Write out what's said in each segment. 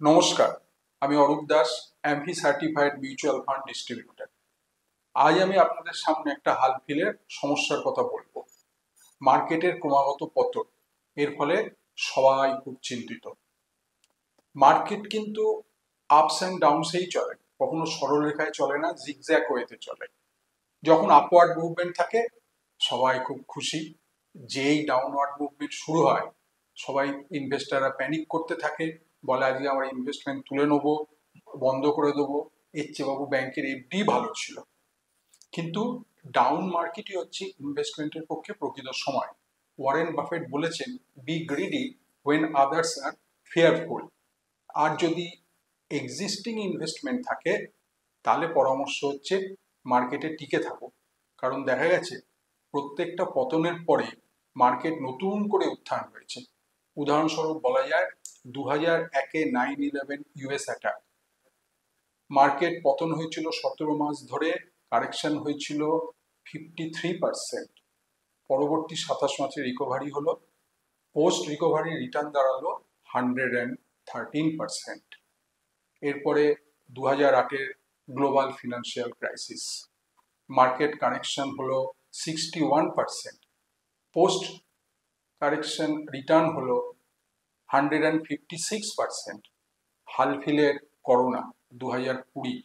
নমস্কার, আমি Arup Das, MP certified mutual fund distributor. আজ আমি আপনাদের সামনে একটা হালফিলের সমস্যার কথা বলবো। মার্কেটের ক্রমাগত পতন, এর ফলে সবাই খুব চিন্তিত। মার্কেট কিন্তু আপস অ্যান্ড ডাউনসেই চলে, কখনো সরলরেখায় চলে না, জিগজ্যাগ ওয়েতে চলে। যখন আপওয়ার্ড মুভমেন্ট থাকে সবাই খুব খুশি, যেই ডাউনওয়ার্ড মুভমেন্ট শুরু হয় সবাই ইনভেস্টাররা প্যানিক করতে থাকে, বলে আজকে আমার ইনভেস্টমেন্ট তুলে নেবো, বন্ধ করে দেবো, এর চেয়ে বাবু ব্যাংকের এফডি ভালো ছিল। কিন্তু ডাউন মার্কেটই হচ্ছে ইনভেস্টমেন্টের পক্ষে প্রকৃত সময়। ওয়ারেন বাফেট বলেছেন, be greedy when others are fearful. আর যদি এক্সিস্টিং ইনভেস্টমেন্ট থাকে তাহলে পরামর্শ হচ্ছে মার্কেটে টিকে থাকো, কারণ দেখা গেছে প্রত্যেকটা পতনের পরে মার্কেট নতুন করে উত্থান হয়েছে। উদাহরণস্বরূপ বলা যায় 2001-এ 9/11 ইউএস অ্যাটাক, মার্কেট পতন হয়েছিল 17 মাস ধরে, কারেকশন হয়েছিল 53%, পরবর্তী 27 মাসে রিকভারি হলো, পোস্ট রিকভারি রিটার্ন দাঁড়ালো 113%। এরপরে 2008-এর global financial crisis, market correction হলো 61%, পোস্ট কারেকশন রিটার্ন হলো 156%। হালফিলের করোনা 2020,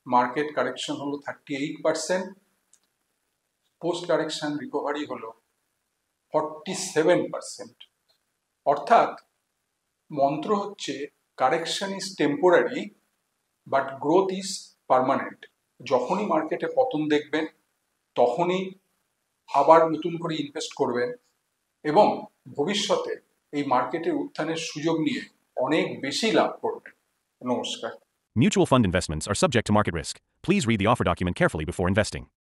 মার্কেট কারেকশন হলো 38%, পোস্ট কারেকশন রিকভারি হলো 47%। অর্থাৎ মন্ত্র হচ্ছে correction is temporary but growth is permanent. যখনই মার্কেটে পতন দেখবেন তখনই আবার নতুন করে ইনভেস্ট করবেন এবং ভবিষ্যতে এই মার্কেটের উত্থানের সুযোগ নিয়ে অনেক বেশি লাভ করবেন। নমস্কার। Mutual fund investments are subject to market risk. Please read the offer document carefully before investing.